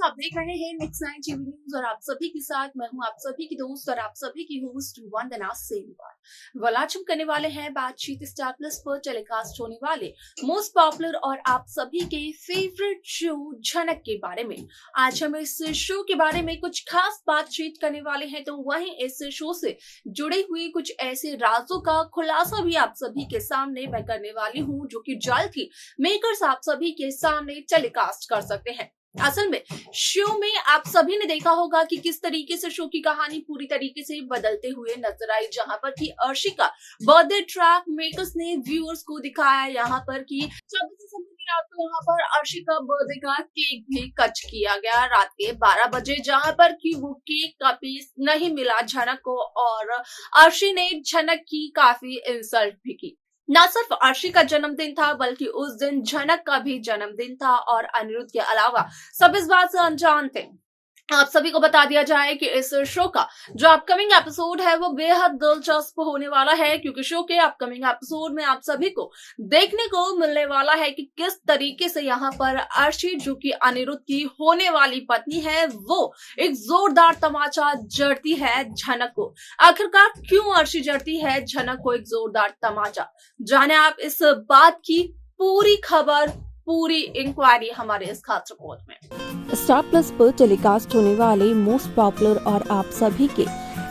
आप देख रहे हैं नेक्स्ट 9 टीवी न्यूज और आप सभी के साथ मैं हूं आप सभी की दोस्त और आप सभी की होस्ट वंदना सेनवार। आज हम करने वाले हैं बातचीत स्टार प्लस पर टेलीकास्ट होने वाले मोस्ट पॉपुलर और आप सभी के फेवरेट शो झनक के बारे में। आज हम इस शो के बारे में कुछ खास बातचीत करने वाले हैं, तो वहीं इस शो से जुड़े हुए कुछ ऐसे राजों का खुलासा भी आप सभी के सामने मैं करने वाली हूँ, जो कि जल्द ही मेकर्स आप सभी के सामने टेलीकास्ट कर सकते हैं। असल में शो में आप सभी ने देखा होगा कि किस तरीके से शो की कहानी पूरी तरीके से बदलते हुए नजर आई, जहां पर कि अर्शी का बर्थडे ट्रैक मेकर्स ने व्यूअर्स को दिखाया। यहाँ पर कि 24 दिसंबर की रात को यहाँ पर अर्शी का बर्थडे का केक भी कट किया गया रात के 12 बजे, जहां पर कि वो केक का पीस नहीं मिला झनक को और अर्शी ने झनक की काफी इंसल्ट भी की। न सिर्फ अर्शी का जन्मदिन था बल्कि उस दिन झनक का भी जन्मदिन था और अनिरुद्ध के अलावा सब इस बात से अनजान थे। आप सभी को बता दिया जाए कि इस शो का जो अपकमिंग एपिसोड है वो बेहद दिलचस्प होने वाला है, क्योंकि शो के अपकमिंग एपिसोड में आप सभी को देखने को मिलने वाला है कि किस तरीके से यहाँ पर अर्शी, जो कि अनिरुद्ध की होने वाली पत्नी है, वो एक जोरदार तमाचा जड़ती है झनक को। आखिरकार क्यों अर्शी जड़ती है झनक को एक जोरदार तमाचा, जाने आप इस बात की पूरी खबर, पूरी इंक्वायरी हमारे इस खास रिपोर्ट में। स्टार प्लस पर टेलीकास्ट होने वाले मोस्ट पॉपुलर और आप सभी के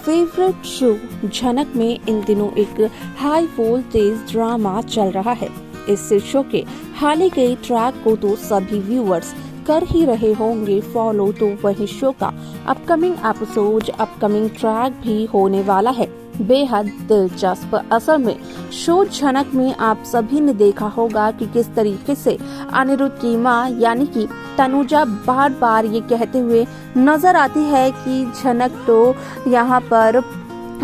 फेवरेट शो झनक में इन दिनों एक हाई वोल्टेज ड्रामा चल रहा है। इस शो के हाल ही के ट्रैक को तो सभी व्यूअर्स कर ही रहे होंगे फॉलो, तो वही शो का अपकमिंग एपिसोड, अपकमिंग ट्रैक भी होने वाला है बेहद दिलचस्प। असल में शो झनक में आप सभी ने देखा होगा कि किस तरीके से अनिरुद्ध की मां यानी कि तनुजा बार बार ये कहते हुए नजर आती है कि झनक तो यहाँ पर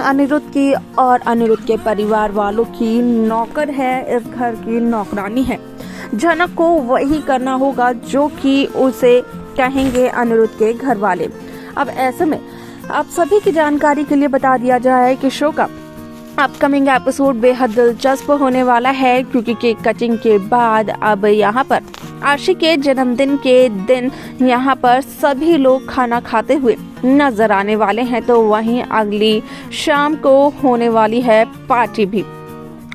अनिरुद्ध की और अनिरुद्ध के परिवार वालों की नौकर है, इस घर की नौकरानी है। झनक को वही करना होगा जो कि उसे कहेंगे अनिरुद्ध के घर वाले। अब ऐसे में आप सभी की जानकारी के लिए बता दिया जाए कि शो का अपकमिंग एपिसोड बेहद दिलचस्प होने वाला है, क्योंकि केक कटिंग के बाद अब यहाँ पर अर्शी के जन्मदिन के दिन यहाँ पर सभी लोग खाना खाते हुए नजर आने वाले हैं, तो वहीं अगली शाम को होने वाली है पार्टी भी।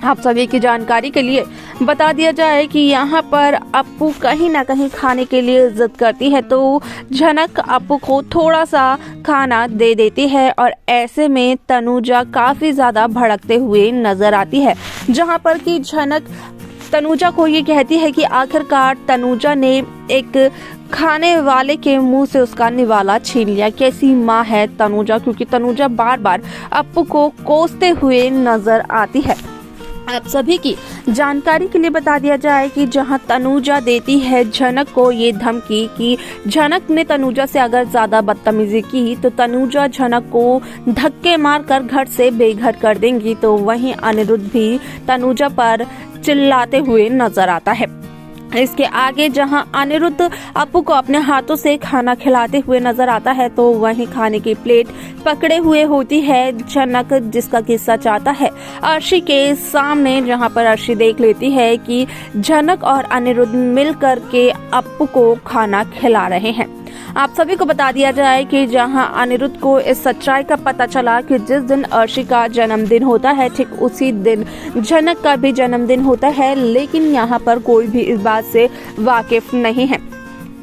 आप सभी की जानकारी के लिए बता दिया जाए कि यहाँ पर अप्पू कहीं ना कहीं खाने के लिए जिद करती है, तो झनक अप्पू को थोड़ा सा खाना दे देती है और ऐसे में तनुजा काफी ज्यादा भड़कते हुए नजर आती है, जहाँ पर कि झनक तनुजा को ये कहती है कि आखिरकार तनुजा ने एक खाने वाले के मुंह से उसका निवाला छीन लिया। कैसी माँ है तनुजा, क्योंकि तनुजा बार बार अप्पू को कोसते हुए नजर आती है। आप सभी की जानकारी के लिए बता दिया जाए कि जहां तनुजा देती है झनक को ये धमकी कि झनक ने तनुजा से अगर ज्यादा बदतमीजी की तो तनुजा झनक को धक्के मारकर घर से बेघर कर देंगी, तो वहीं अनिरुद्ध भी तनुजा पर चिल्लाते हुए नजर आता है। इसके आगे जहां अनिरुद्ध अप्पू को अपने हाथों से खाना खिलाते हुए नजर आता है, तो वहीं खाने की प्लेट पकड़े हुए होती है झनक, जिसका किस्सा चाहता है अर्शी के सामने, जहां पर अर्शी देख लेती है कि झनक और अनिरुद्ध मिलकर के अप्पू को खाना खिला रहे हैं। आप सभी को बता दिया जाए कि जहां अनिरुद्ध को इस सच्चाई का पता चला कि जिस दिन अर्शी का जन्मदिन होता है ठीक उसी दिन झनक का भी जन्मदिन होता है, लेकिन यहाँ पर कोई भी इस बात से वाकिफ नहीं है।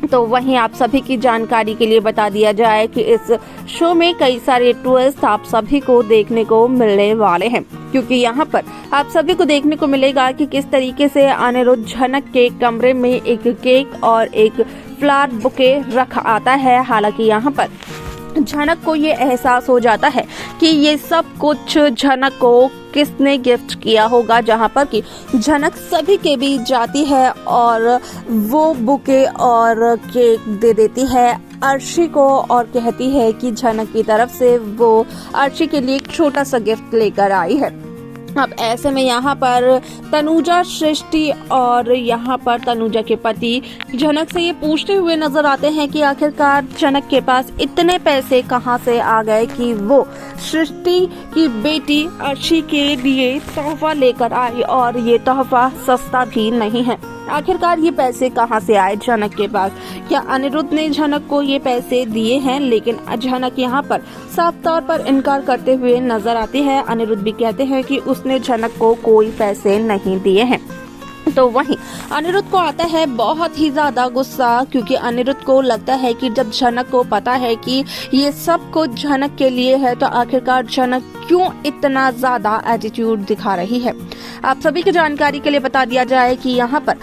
तो वहीं आप सभी की जानकारी के लिए बता दिया जाए कि इस शो में कई सारे ट्विस्ट आप सभी को देखने को मिलने वाले हैं, क्योंकि यहाँ पर आप सभी को देखने को मिलेगा कि किस तरीके से अनिरुद्ध झनक के कमरे में एक केक और एक फ्लावर बुके रख आता है। हालांकि यहाँ पर झनक को ये एहसास हो जाता है कि ये सब कुछ झनक को किसने गिफ्ट किया होगा, जहाँ पर कि झनक सभी के बीच जाती है और वो बुके और केक दे देती है अर्शी को और कहती है कि झनक की तरफ से वो अर्शी के लिए एक छोटा सा गिफ्ट लेकर आई है। अब ऐसे में यहाँ पर तनुजा, सृष्टि और यहाँ पर तनुजा के पति झनक से ये पूछते हुए नजर आते हैं कि आखिरकार झनक के पास इतने पैसे कहाँ से आ गए कि वो सृष्टि की बेटी अर्शी के लिए तोहफा लेकर आई, और ये तोहफा सस्ता भी नहीं है। आखिरकार ये पैसे कहां से आए झनक के पास? क्या अनिरुद्ध ने झनक को ये पैसे दिए हैं? लेकिन झनक यहाँ पर साफ तौर पर इनकार करते हुए नजर आती है। अनिरुद्ध भी कहते हैं कि उसने झनक को कोई पैसे नहीं दिए हैं। तो वहीं अनिरुद्ध को आता है बहुत ही ज्यादा गुस्सा, क्योंकि अनिरुद्ध को लगता है कि जब झनक को पता है कि ये सब कुछ झनक के लिए है, तो आखिरकार झनक क्यों इतना ज्यादा एटीट्यूड दिखा रही है। आप सभी की जानकारी के लिए बता दिया जाए कि यहाँ पर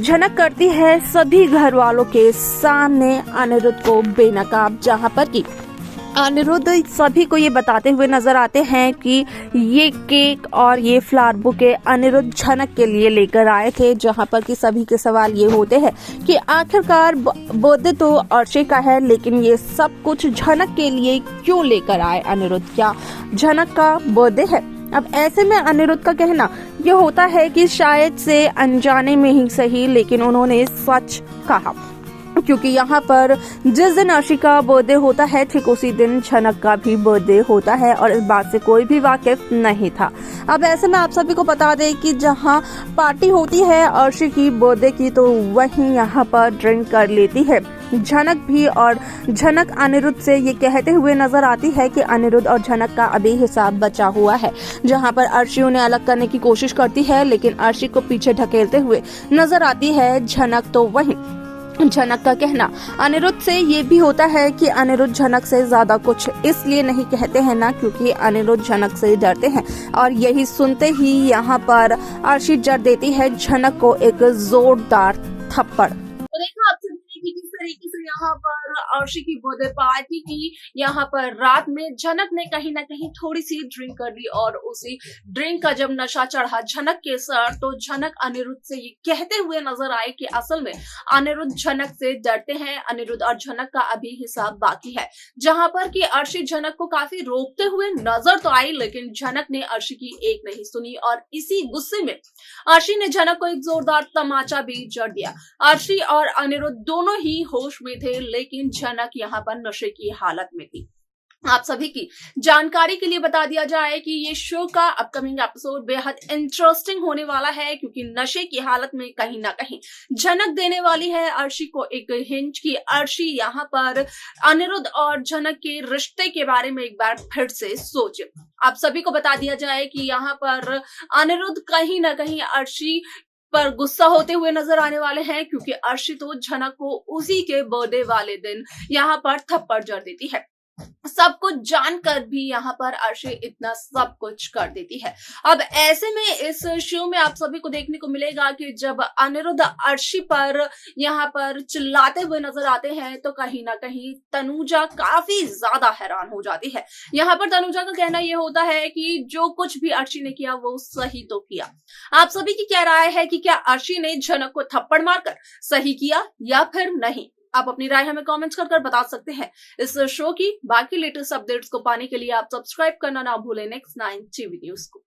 झनक करती है सभी घर वालों के सामने अनिरुद्ध को बेनकाब, जहाँ पर कि अनिरुद्ध सभी को ये बताते हुए नजर आते हैं कि ये केक और ये फ्लावर बुके अनिरुद्ध झनक के लिए लेकर आए थे, जहां पर कि सभी के सवाल ये होते हैं कि आखिरकार बर्थडे तो अर्शी का है, लेकिन ये सब कुछ झनक के लिए क्यों लेकर आए अनिरुद्ध? क्या झनक का बर्थडे है? अब ऐसे में अनिरुद्ध का कहना ये होता है कि शायद से अनजाने में ही सही, लेकिन उन्होंने सच कहा, क्योंकि यहाँ पर जिस दिन अर्शी का बर्थडे होता है ठीक उसी दिन झनक का भी बर्थडे होता है, और इस बात से कोई भी वाकिफ नहीं था। अब ऐसे में आप सभी को बता दें कि जहाँ पार्टी होती है अर्शी की बर्थडे की, तो वहीं यहाँ पर ड्रिंक कर लेती है झनक भी, और झनक अनिरुद्ध से ये कहते हुए नजर आती है कि अनिरुद्ध और झनक का अभी हिसाब बचा हुआ है, जहां पर अर्शी उन्हें अलग करने की कोशिश करती है, लेकिन अर्शी को पीछे ढकेलते हुए नजर आती है झनक। तो वहीं झनक का कहना अनिरुद्ध से ये भी होता है कि अनिरुद्ध झनक से ज्यादा कुछ इसलिए नहीं कहते हैं ना, क्योंकि अनिरुद्ध झनक से डरते हैं, और यही सुनते ही यहाँ पर अर्शी जड़ देती है झनक को एक जोरदार थप्पड़। तो देखा आप सभी ने कि किस तरीके से यहाँ पर अर्शी की बर्थडे पार्टी की, यहाँ पर रात में झनक ने कहीं ना कहीं थोड़ी सी ड्रिंक कर ली, और उसी ड्रिंक का जब नशा चढ़ा झनक के सर, तो झनक अनिरुद्ध से ये कहते हुए नजर आए कि असल में अनिरुद्ध झनक से डरते हैं, अनिरुद्ध और झनक का अभी हिसाब बाकी है। जहां पर कि अर्शी झनक को काफी रोकते हुए नजर तो आई, लेकिन झनक ने अर्शी की एक नहीं सुनी, और इसी गुस्से में अर्शी ने झनक को एक जोरदार तमाचा भी जड़ दिया। अर्शी और अनिरुद्ध दोनों ही होश में थे, लेकिन झनक यहाँ पर नशे की हालत में थी। आप सभी की जानकारी के लिए बता दिया जाए कि ये शो का अपकमिंग एपिसोड बेहद इंटरेस्टिंग होने वाला है, क्योंकि नशे की हालत में कहीं ना कहीं झनक देने वाली है अर्शी को एक हिंट की अर्शी यहाँ पर अनिरुद्ध और झनक के रिश्ते के बारे में एक बार फिर से सोचे। आप सभी को बता दिया जाए कि यहाँ पर अनिरुद्ध कहीं ना कहीं अर्शी पर गुस्सा होते हुए नजर आने वाले हैं, क्योंकि अर्शी तो झनक को उसी के बर्थडे वाले दिन यहाँ पर थप्पड़ जड़ देती है। सब कुछ जानकर भी यहाँ पर अर्शी इतना सब कुछ कर देती है। अब ऐसे में इस शो में आप सभी को देखने को मिलेगा कि जब अनिरुद्ध अर्शी पर यहाँ पर चिल्लाते हुए नजर आते हैं, तो कहीं ना कहीं तनुजा काफी ज्यादा हैरान हो जाती है। यहाँ पर तनुजा का कहना यह होता है कि जो कुछ भी अर्शी ने किया वो सही तो किया। आप सभी की क्या राय है कि क्या अर्शी ने झनक को थप्पड़ मारकर सही किया या फिर नहीं? आप अपनी राय हमें कमेंट्स कर बता सकते हैं। इस शो की बाकी लेटेस्ट अपडेट्स को पाने के लिए आप सब्सक्राइब करना ना भूलें नेक्स्ट 9 टीवी न्यूज को।